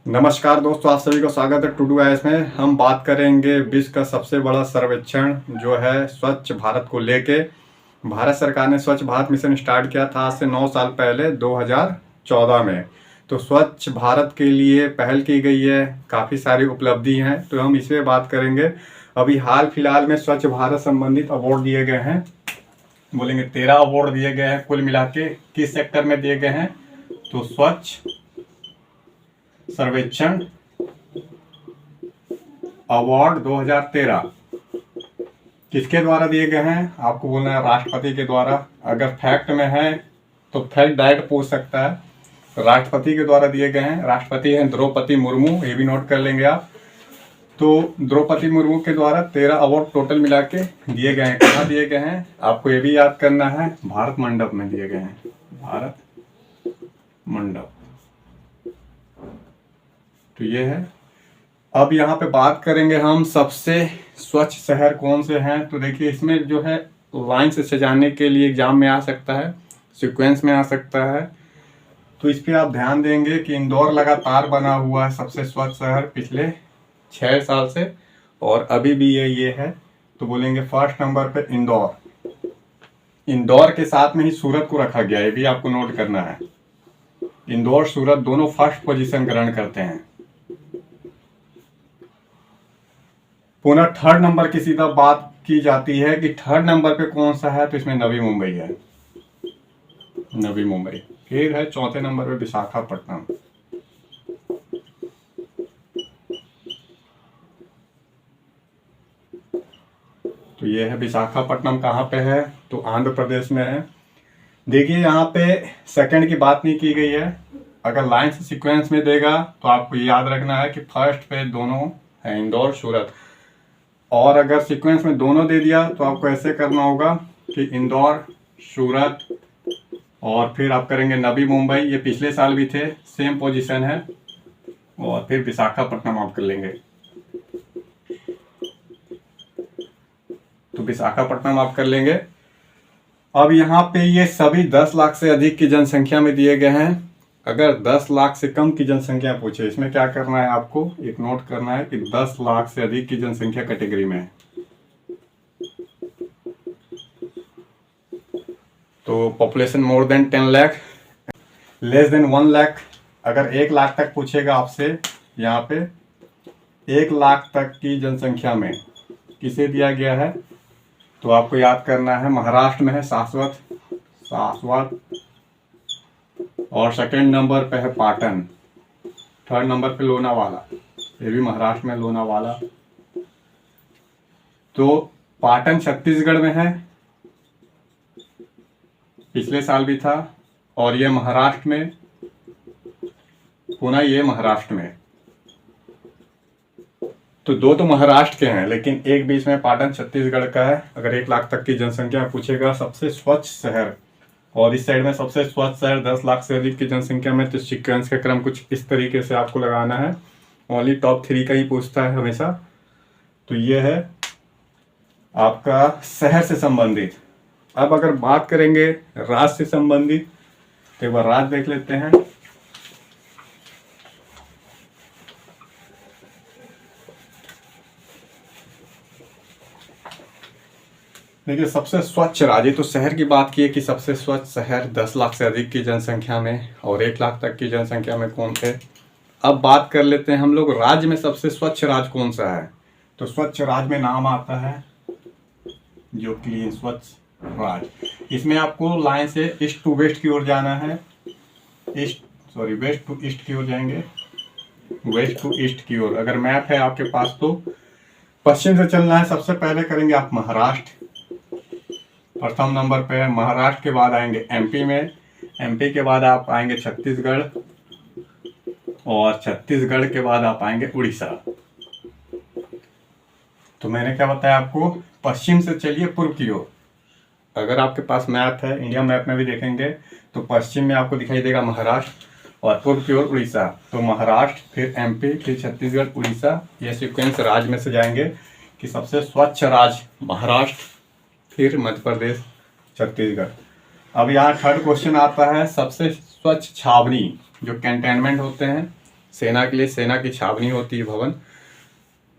नमस्कार दोस्तों, आप सभी को स्वागत है टूडू आईएएस में। हम बात करेंगे विश्व का सबसे बड़ा सर्वेक्षण जो है स्वच्छ भारत को लेके। भारत सरकार ने स्वच्छ भारत मिशन स्टार्ट किया था आज से 9 साल पहले 2014 में। तो स्वच्छ भारत के लिए पहल की गई है, काफ़ी सारी उपलब्धि हैं, तो हम इस पर बात करेंगे। अभी हाल फिलहाल में स्वच्छ भारत संबंधित अवार्ड दिए गए हैं, बोलेंगे 13 अवार्ड दिए गए हैं कुल मिला के। किस सेक्टर में दिए गए हैं? तो स्वच्छ सर्वेक्षण अवार्ड 2013 किसके द्वारा दिए गए हैं? आपको बोलना है राष्ट्रपति के द्वारा। अगर फैक्ट में है तो फैक्ट डायरेक्ट पूछ सकता है। राष्ट्रपति के द्वारा दिए गए हैं। राष्ट्रपति हैं द्रौपदी मुर्मू, ये भी नोट कर लेंगे आप। तो द्रौपदी मुर्मू के द्वारा 13 अवार्ड टोटल मिला के दिए गए हैं। कहाँ दिए गए हैं आपको ये भी याद करना है, भारत मंडप में दिए गए हैं। भारत मंडप, तो ये है। अब यहाँ पे बात करेंगे हम सबसे स्वच्छ शहर कौन से हैं। तो देखिए इसमें जो है लाइन से सजाने के लिए एग्जाम में आ सकता है, सीक्वेंस में आ सकता है। तो इस पे आप ध्यान देंगे कि इंदौर लगातार बना हुआ है सबसे स्वच्छ शहर पिछले 6 साल से, और अभी भी ये है। तो बोलेंगे फर्स्ट नंबर पे इंदौर। इंदौर के साथ में ही सूरत को रखा गया है, ये भी आपको नोट करना है। इंदौर सूरत दोनों फर्स्ट पोजीशन ग्रहण करते हैं। पुनः थर्ड नंबर की सीधा बात की जाती है कि थर्ड नंबर पे कौन सा है, तो इसमें नवी मुंबई है। नवी मुंबई फिर है चौथे नंबर पे विशाखापट्टनम। तो ये है विशाखापट्टनम। कहाँ पे है? तो आंध्र प्रदेश में है। देखिए यहाँ पे सेकंड की बात नहीं की गई है। अगर लाइन से सीक्वेंस में देगा तो आपको याद रखना है कि फर्स्ट पे दोनों है इंदौर सूरत, और अगर सीक्वेंस में दोनों दे दिया तो आपको ऐसे करना होगा कि इंदौर सूरत और फिर आप करेंगे नवी मुंबई, ये पिछले साल भी थे, सेम पोजीशन है, और फिर विशाखापट्टनम आप कर लेंगे। तो विशाखापट्टनम आप कर लेंगे। अब यहाँ पे ये सभी 10 लाख से अधिक की जनसंख्या में दिए गए हैं। अगर 10 लाख से कम की जनसंख्या पूछे, इसमें क्या करना है आपको एक नोट करना है कि 10 लाख से अधिक की जनसंख्या कैटेगरी में है। तो population more than 10 lakh, less than 1 lakh. अगर 1 लाख तक पूछेगा आपसे, यहाँ पे 1 लाख तक की जनसंख्या में किसे दिया गया है, तो आपको याद करना है महाराष्ट्र में है शाश्वत, और सेकंड नंबर पे है पाटन, थर्ड नंबर पे लोनावाला, ये भी महाराष्ट्र में लोनावाला। तो पाटन छत्तीसगढ़ में है, पिछले साल भी था, और ये महाराष्ट्र में, पुणे ये महाराष्ट्र में। तो दो तो महाराष्ट्र के हैं, लेकिन एक बीच में पाटन छत्तीसगढ़ का है। अगर 1 लाख तक की जनसंख्या पूछेगा सबसे स्वच्छ शहर, और इस साइड में सबसे स्वच्छ शहर 10 लाख से अधिक की जनसंख्या में, तो सीक्वेंस का क्रम कुछ इस तरीके से आपको लगाना है। ओनली टॉप 3 का ही पूछता है हमेशा। तो ये है आपका शहर से संबंधित। अब अगर बात करेंगे राज्य से संबंधित, तो एक बार राज्य देख लेते हैं। देखिए सबसे स्वच्छ राज्य, तो शहर की बात की है कि सबसे स्वच्छ शहर 10 लाख से अधिक की जनसंख्या में और 1 लाख तक की जनसंख्या में कौन थे। अब बात कर लेते हैं हम लोग राज्य में सबसे स्वच्छ राज्य कौन सा है। तो स्वच्छ राज्य में नाम आता है जो क्लीन स्वच्छ राज्य। इसमें आपको लाइन से ईस्ट टू वेस्ट की ओर जाना है, वेस्ट टू ईस्ट की ओर जाएंगे, वेस्ट टू ईस्ट की ओर। अगर मैप है आपके पास तो पश्चिम से चलना है। सबसे पहले करेंगे आप महाराष्ट्र, प्रथम नंबर पे है महाराष्ट्र। के बाद आएंगे एमपी में, एमपी के बाद आप आएंगे छत्तीसगढ़, और छत्तीसगढ़ के बाद आप आएंगे उड़ीसा। तो मैंने क्या बताया आपको, पश्चिम से चलिए पूर्व की ओर। अगर आपके पास मैप है, इंडिया मैप में भी देखेंगे तो पश्चिम में आपको दिखाई देगा महाराष्ट्र, और पूर्व की ओर उड़ीसा। तो महाराष्ट्र, फिर एमपी, फिर छत्तीसगढ़, उड़ीसा, ये सीक्वेंस राज्य में से जाएंगे कि सबसे स्वच्छ राज्य महाराष्ट्र, फिर मध्य प्रदेश, छत्तीसगढ़। अब यहाँ थर्ड क्वेश्चन आता है सबसे स्वच्छ छावनी, जो कैंटोनमेंट होते हैं, सेना के लिए सेना की छावनी होती है भवन।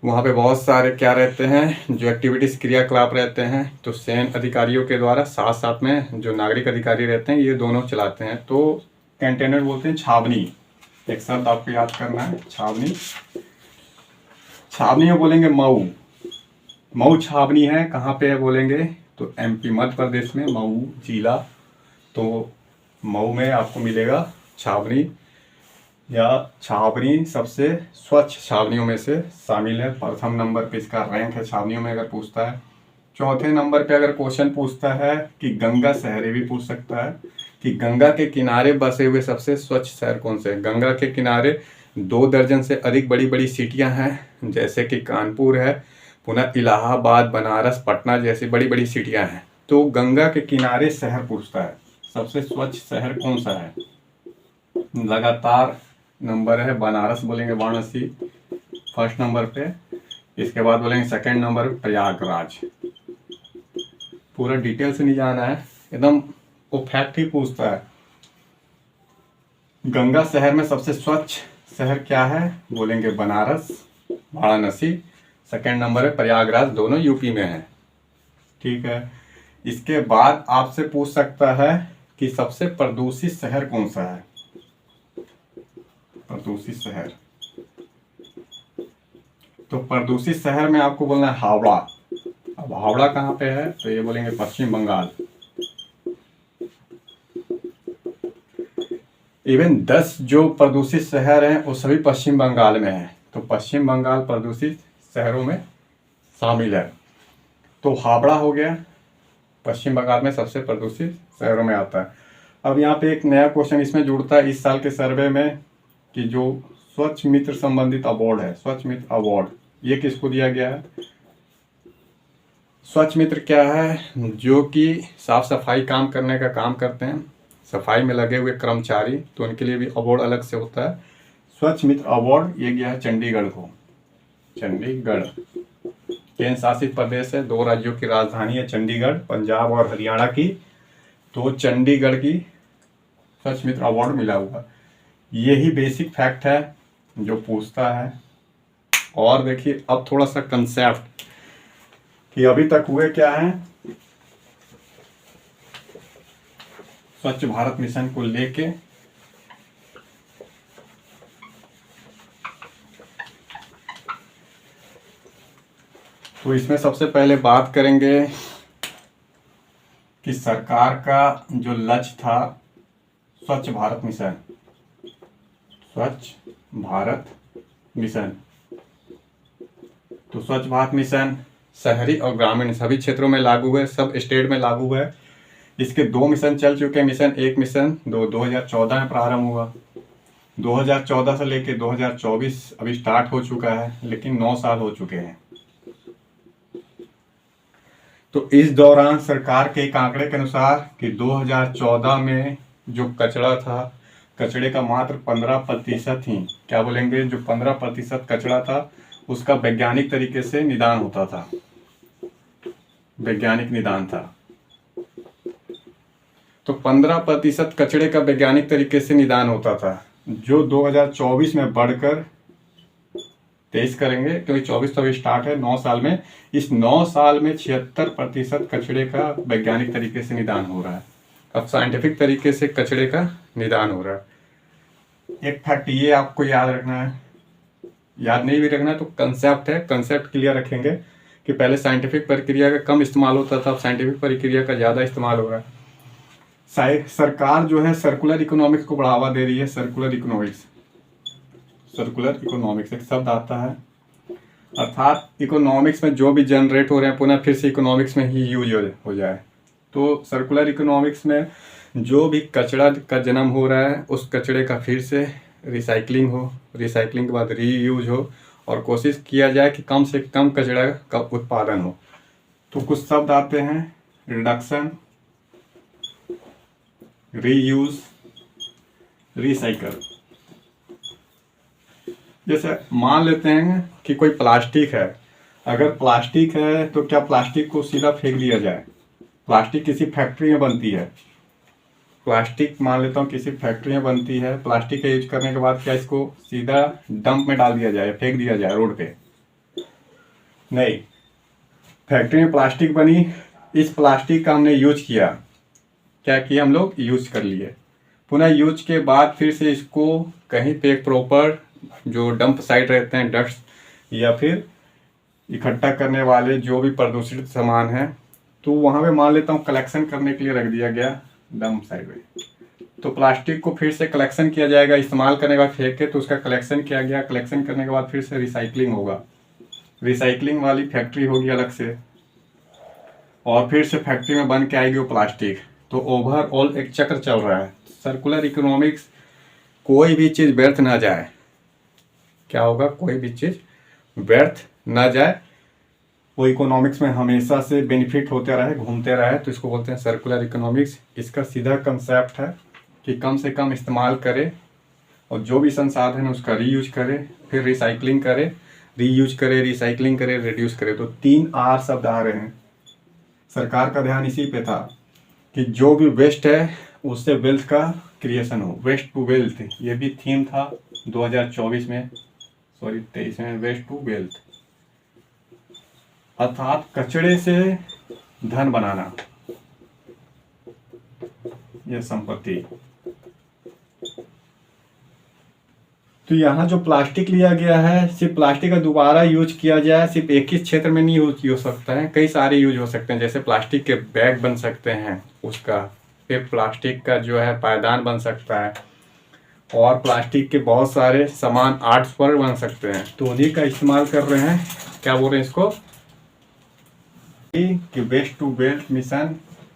वहाँ पे बहुत सारे क्या रहते हैं, जो एक्टिविटीज़ क्रियाकलाप रहते हैं, तो सैन्य अधिकारियों के द्वारा, साथ साथ में जो नागरिक अधिकारी रहते हैं, ये दोनों चलाते हैं। तो कैंटोनमेंट बोलते हैं छावनी। एक शब्द आपको याद करना है, छावनी। छावनी में बोलेंगे मऊ। मऊ छावनी है, कहाँ पे है बोलेंगे तो एमपी मध्य प्रदेश में मऊ जिला। तो मऊ में आपको मिलेगा छावनी, या छावनी सबसे स्वच्छ छावनियों में से शामिल है। प्रथम नंबर पे इसका रैंक है छावनियों में अगर पूछता है। चौथे नंबर पे अगर क्वेश्चन पूछता है कि गंगा शहर, ये भी पूछ सकता है कि गंगा के किनारे बसे हुए सबसे स्वच्छ शहर कौन से हैं। गंगा के किनारे 2 दर्जन से अधिक बड़ी बड़ी सिटियां हैं, जैसे कि कानपुर है, पुनः इलाहाबाद, बनारस, पटना जैसी बड़ी बड़ी सिटियां हैं। तो गंगा के किनारे शहर पूछता है सबसे स्वच्छ शहर कौन सा है। लगातार नंबर है बनारस, बोलेंगे वाराणसी फर्स्ट नंबर पे। इसके बाद बोलेंगे सेकंड नंबर प्रयागराज। पूरा डिटेल से नहीं जाना है, एकदम वो फैक्ट ही पूछता है। गंगा शहर में सबसे स्वच्छ शहर क्या है, बोलेंगे बनारस, वाराणसी। सेकंड नंबर है प्रयागराज, दोनों यूपी में है। ठीक है। इसके बाद आपसे पूछ सकता है कि सबसे प्रदूषित शहर कौन सा है। प्रदूषित शहर, तो प्रदूषित शहर में आपको बोलना है हावड़ा। अब हावड़ा कहाँ पे है, तो ये बोलेंगे पश्चिम बंगाल। इवन 10 जो प्रदूषित शहर हैं वो सभी पश्चिम बंगाल में है। तो पश्चिम बंगाल प्रदूषित शहरों में शामिल है। तो हावड़ा हो गया, पश्चिम बंगाल में सबसे प्रदूषित शहरों में आता है। अब यहाँ पे एक नया क्वेश्चन इसमें जुड़ता है इस साल के सर्वे में, कि जो स्वच्छ मित्र संबंधित अवार्ड है, स्वच्छ मित्र अवार्ड, ये किसको दिया गया है। स्वच्छ मित्र क्या है, जो कि साफ सफाई काम करने का काम करते हैं, सफाई में लगे हुए कर्मचारी, तो उनके लिए भी अवार्ड अलग से होता है। स्वच्छ मित्र अवार्ड ये गया है चंडीगढ़ को। चंडीगढ़ केंद्र शासित प्रदेश है, 2 राज्यों की राजधानी है चंडीगढ़, पंजाब और हरियाणा की। तो चंडीगढ़ की स्वच्छ मित्र अवार्ड मिला हुआ। यही बेसिक फैक्ट है जो पूछता है। और देखिए अब थोड़ा सा कंसेप्ट कि अभी तक हुए क्या है स्वच्छ भारत मिशन को लेके। तो इसमें सबसे पहले बात करेंगे कि सरकार का जो लक्ष्य था स्वच्छ भारत मिशन, स्वच्छ भारत मिशन। तो स्वच्छ भारत मिशन शहरी और ग्रामीण सभी क्षेत्रों में लागू है, सब स्टेट में लागू है। इसके 2 मिशन चल चुके हैं। मिशन 1 मिशन 2014 में प्रारंभ हुआ। 2014 से लेके 2024 अभी स्टार्ट हो चुका है, लेकिन 9 साल हो चुके हैं। तो इस दौरान सरकार के एक आंकड़े के अनुसार कि 2014 में जो कचरा था, कचरे का मात्र 15% ही, क्या बोलेंगे, जो 15% कचरा था उसका वैज्ञानिक तरीके से निदान होता था, वैज्ञानिक निदान था। तो 15% कचरे का वैज्ञानिक तरीके से निदान होता था, जो 2024 में बढ़कर 23 करेंगे, क्योंकि 24 तो अभी स्टार्ट है। 9 साल में, इस 9 साल में 76% कचरे का वैज्ञानिक तरीके से निदान हो रहा है। अब साइंटिफिक तरीके से कचरे का निदान हो रहा है। एक फैक्ट ये आपको याद रखना है, याद नहीं भी रखना है तो कंसेप्ट है, कंसेप्ट क्लियर रखेंगे कि पहले साइंटिफिक प्रक्रिया का कम इस्तेमाल होता था, अब साइंटिफिक प्रक्रिया का ज़्यादा इस्तेमाल हो रहा है। सरकार जो है सर्कुलर इकोनॉमिक्स को बढ़ावा दे रही है। सर्कुलर इकोनॉमिक्स, सर्कुलर इकोनॉमिक्स एक शब्द आता है, अर्थात इकोनॉमिक्स में जो भी जनरेट हो रहे हैं पुनः फिर से इकोनॉमिक्स में ही यूज हो जाए। तो सर्कुलर इकोनॉमिक्स में जो भी कचरा का जन्म हो रहा है उस कचरे का फिर से रिसाइकलिंग हो, रिसाइकलिंग के बाद रीयूज हो, और कोशिश किया जाए कि कम से कम कचरा का उत्पादन हो। तो कुछ शब्द आते हैं, रिडक्शन, रीयूज, रिसाइकल। जैसे मान लेते हैं कि कोई प्लास्टिक है, अगर प्लास्टिक है तो क्या प्लास्टिक को सीधा फेंक दिया जाए। प्लास्टिक किसी फैक्ट्री में बनती है, प्लास्टिक मान लेता हूँ किसी फैक्ट्री में बनती है, प्लास्टिक का यूज करने के बाद क्या इसको सीधा डंप में डाल दिया जाए, फेंक दिया जाए रोड पे? नहीं, फैक्ट्री में प्लास्टिक बनी, इस प्लास्टिक का हमने यूज किया, क्या किया हम लोग, यूज कर लिए। पुनः यूज के बाद फिर से इसको कहीं पे एक प्रॉपर जो डंप साइट रहते हैं, डस्ट या फिर इकट्ठा करने वाले जो भी प्रदूषित सामान है, तो वहाँ पे मान लेता हूँ कलेक्शन करने के लिए रख दिया गया डंप साइट में। तो प्लास्टिक को फिर से कलेक्शन किया जाएगा, इस्तेमाल करने के बाद फेंक के तो उसका कलेक्शन किया गया, कलेक्शन करने के बाद फिर से रिसाइकलिंग होगा, रिसाइकलिंग वाली फैक्ट्री होगी अलग से, और फिर से फैक्ट्री में बन के आएगी वो प्लास्टिक। तो ओवरऑल एक चक्र चल रहा है, सर्कुलर इकोनॉमिक्स। कोई भी चीज़ व्यर्थ ना जाए, क्या होगा, कोई भी चीज़ व्यर्थ ना जाए, वो इकोनॉमिक्स में हमेशा से बेनिफिट होते रहे, घूमते रहे, तो इसको बोलते हैं सर्कुलर इकोनॉमिक्स। इसका सीधा कंसेप्ट है कि कम से कम इस्तेमाल करे और जो भी संसाधन है उसका रीयूज करे, फिर रिसाइकलिंग करे, रीयूज करे, रिसाइकलिंग करे, रिड्यूस करे। तो 3 R शब्द आ रहे हैं। सरकार का ध्यान इसी पे था कि जो भी वेस्ट है उससे वेल्थ का क्रिएशन हो, वेस्ट टू वेल्थ, ये भी थीम था 2023 में, वेस्ट टू वेल्थ, अर्थात कचड़े से धन बनाना, यह संपत्ति। तो यहाँ जो प्लास्टिक लिया गया है, सिर्फ प्लास्टिक का दोबारा यूज किया जाए, सिर्फ एक ही क्षेत्र में नहीं यूज हो सकता है, कई सारे यूज हो सकते हैं। जैसे प्लास्टिक के बैग बन सकते हैं उसका, फिर प्लास्टिक का जो है पायदान बन सकता है, और प्लास्टिक के बहुत सारे सामान आर्ट्स पर बन सकते हैं। तो उन्हीं का इस्तेमाल कर रहे हैं, क्या बोल रहे हैं इसको, कि वेस्ट टू वेल्थ मिशन।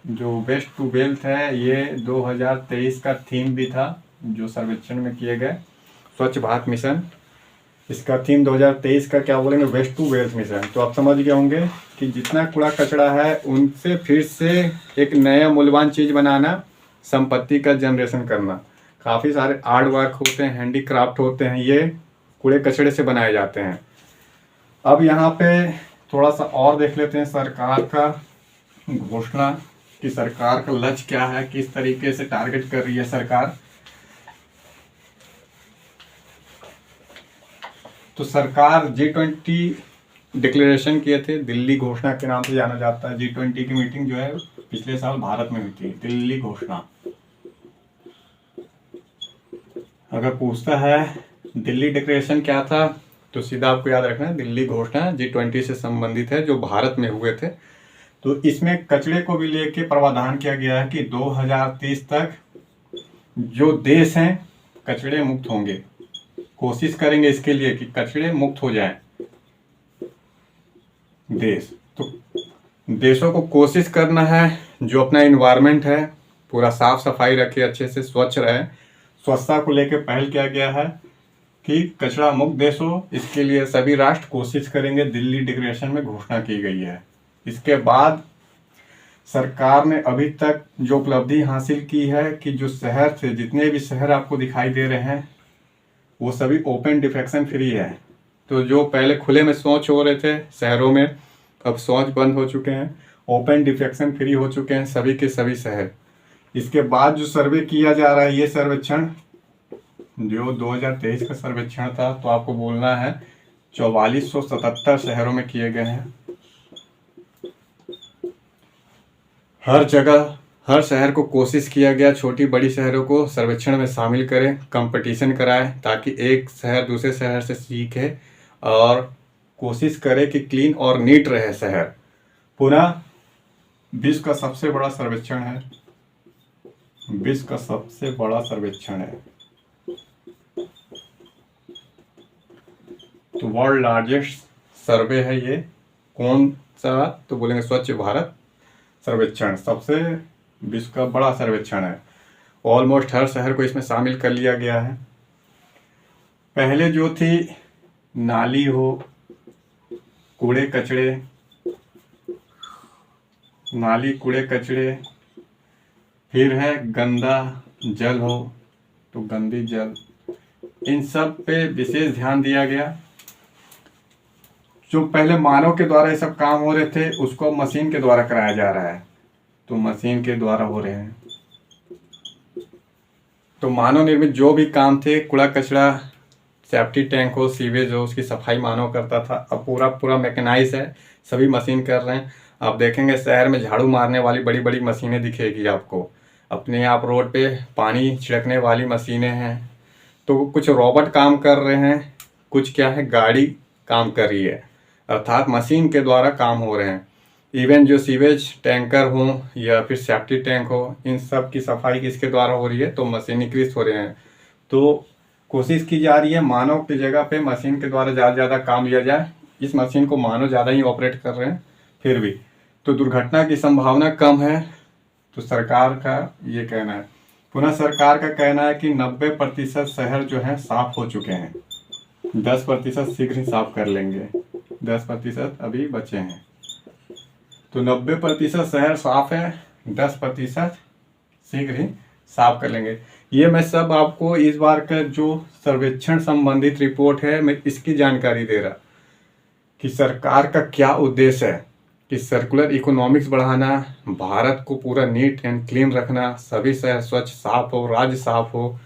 जो वेस्ट टू वेल्थ है ये 2023 का थीम भी था, जो सर्वेक्षण में किए गए स्वच्छ भारत मिशन, इसका थीम 2023 का क्या बोलेंगे, वेस्ट टू वेल्थ मिशन। तो आप समझ गए होंगे कि जितना कूड़ा कचरा है उनसे फिर से एक नया मूल्यवान चीज़ बनाना, संपत्ति का जनरेशन करना। काफ़ी सारे आर्ट वर्क होते हैं, हैंडीक्राफ्ट होते हैं, ये कूड़े कचरे से बनाए जाते हैं। अब यहाँ पे थोड़ा सा और देख लेते हैं सरकार का घोषणा, कि सरकार का लक्ष्य क्या है, किस तरीके से टारगेट कर रही है सरकार। तो सरकार G20 डिक्लेरेशन किए थे, दिल्ली घोषणा के नाम से जाना जाता है। G20 की मीटिंग जो है पिछले साल भारत में हुई थी, दिल्ली घोषणा। अगर पूछता है दिल्ली डिक्लेरेशन क्या था, तो सीधा आपको याद रखना है दिल्ली घोषणा G20 से संबंधित है, जो भारत में हुए थे। तो इसमें कचरे को भी लेके प्रावधान किया गया है कि 2030 तक जो देश हैं कचरे मुक्त होंगे, कोशिश करेंगे इसके लिए कि कचरे मुक्त हो जाए देश। तो देशों को कोशिश करना है जो अपना इन्वायरमेंट है पूरा साफ सफाई रखे, अच्छे से स्वच्छ रहे। स्वच्छता को लेकर पहल किया गया है कि कचरा मुक्त देश हो, इसके लिए सभी राष्ट्र कोशिश करेंगे, दिल्ली डिक्लेरेशन में घोषणा की गई है। इसके बाद सरकार ने अभी तक जो उपलब्धि हासिल की है कि जो शहर थे, जितने भी शहर आपको दिखाई दे रहे हैं वो सभी ओपन डिफेक्शन फ्री है। तो जो पहले खुले में शौच हो रहे थे शहरों में, अब शौच बंद हो चुके हैं, ओपन डिफेक्शन फ्री हो चुके हैं सभी के सभी शहर। इसके बाद जो सर्वे किया जा रहा है, ये सर्वेक्षण जो 2023 का सर्वेक्षण था, तो आपको बोलना है 4477 शहरों में किए गए हैं। हर जगह हर शहर को कोशिश किया गया छोटी बड़ी शहरों को सर्वेक्षण में शामिल करें, कंपटीशन कराएं, ताकि एक शहर दूसरे शहर से सीखे और कोशिश करे कि क्लीन और नीट रहे शहर। पुनः विश्व का सबसे बड़ा सर्वेक्षण है, विश्व का सबसे बड़ा सर्वेक्षण है, तो वर्ल्ड लार्जेस्ट सर्वे है ये। कौन सा, तो बोलेंगे स्वच्छ भारत सर्वेक्षण, सबसे विश्व का बड़ा सर्वेक्षण है। ऑलमोस्ट हर शहर को इसमें शामिल कर लिया गया है। पहले जो थी नाली हो, कूड़े कचड़े, नाली कूड़े कचड़े, फिर है गंदा जल हो तो गंदी जल, इन सब पे विशेष ध्यान दिया गया। जो पहले मानव के द्वारा ये सब काम हो रहे थे उसको मशीन के द्वारा कराया जा रहा है, तो मशीन के द्वारा हो रहे हैं। तो मानव निर्मित जो भी काम थे, कूड़ा कचरा, सेफ्टी टैंक हो, सीवेज हो, उसकी सफाई मानव करता था। अब पूरा पूरा मैकेनाइज है, सभी मशीन कर रहे हैं। आप देखेंगे शहर में झाड़ू मारने वाली बड़ी बड़ी मशीनें दिखेगी आपको, अपने आप रोड पे पानी छिड़कने वाली मशीनें हैं। तो कुछ रोबोट काम कर रहे हैं, कुछ क्या है गाड़ी काम कर रही है, अर्थात मशीन के द्वारा काम हो रहे हैं। इवन जो सीवेज टैंकर हो या फिर सेफ्टी टैंक हो, इन सब की सफाई किसके द्वारा हो रही है, तो मशीनीकृत हो रहे हैं। तो कोशिश की जा रही है मानव की जगह पे मशीन के द्वारा ज़्यादा से ज़्यादा काम लिया जाए। इस मशीन को मानव ज़्यादा ही ऑपरेट कर रहे हैं फिर भी, तो दुर्घटना की संभावना कम है। तो सरकार का ये कहना है, पुनः सरकार का कहना है कि 90% शहर जो है साफ हो चुके हैं, 10% शीघ्र ही साफ कर लेंगे, 10% अभी बचे हैं। तो 90% शहर साफ है, 10% शीघ्र ही साफ कर लेंगे। ये मैं सब आपको इस बार का जो सर्वेक्षण संबंधित रिपोर्ट है, मैं इसकी जानकारी दे रहा कि सरकार का क्या उद्देश्य है कि सर्कुलर इकोनॉमिक्स बढ़ाना, भारत को पूरा नीट एंड क्लीन रखना, सभी शहर स्वच्छ साफ हो, राज्य साफ हो।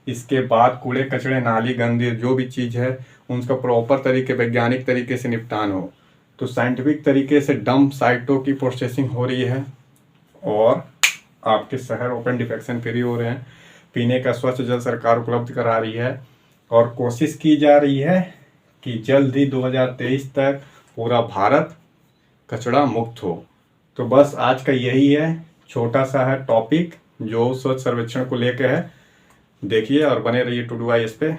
इसके बाद कूड़े कचड़े नाली गंदे जो भी चीज़ है उनका प्रॉपर तरीके, वैज्ञानिक तरीके से निपटान हो। तो साइंटिफिक तरीके से डंप साइटों की प्रोसेसिंग हो रही है और आपके शहर ओपन डिफेक्शन फ्री हो रहे हैं। पीने का स्वच्छ जल सरकार उपलब्ध करा रही है और कोशिश की जा रही है कि जल्द ही 2023 तक पूरा भारत कचरा मुक्त हो। तो बस आज का यही है, छोटा सा है टॉपिक जो स्वच्छ सर्वेक्षण को लेकर है। देखिए और बने रहिए टू डू आई इस पे।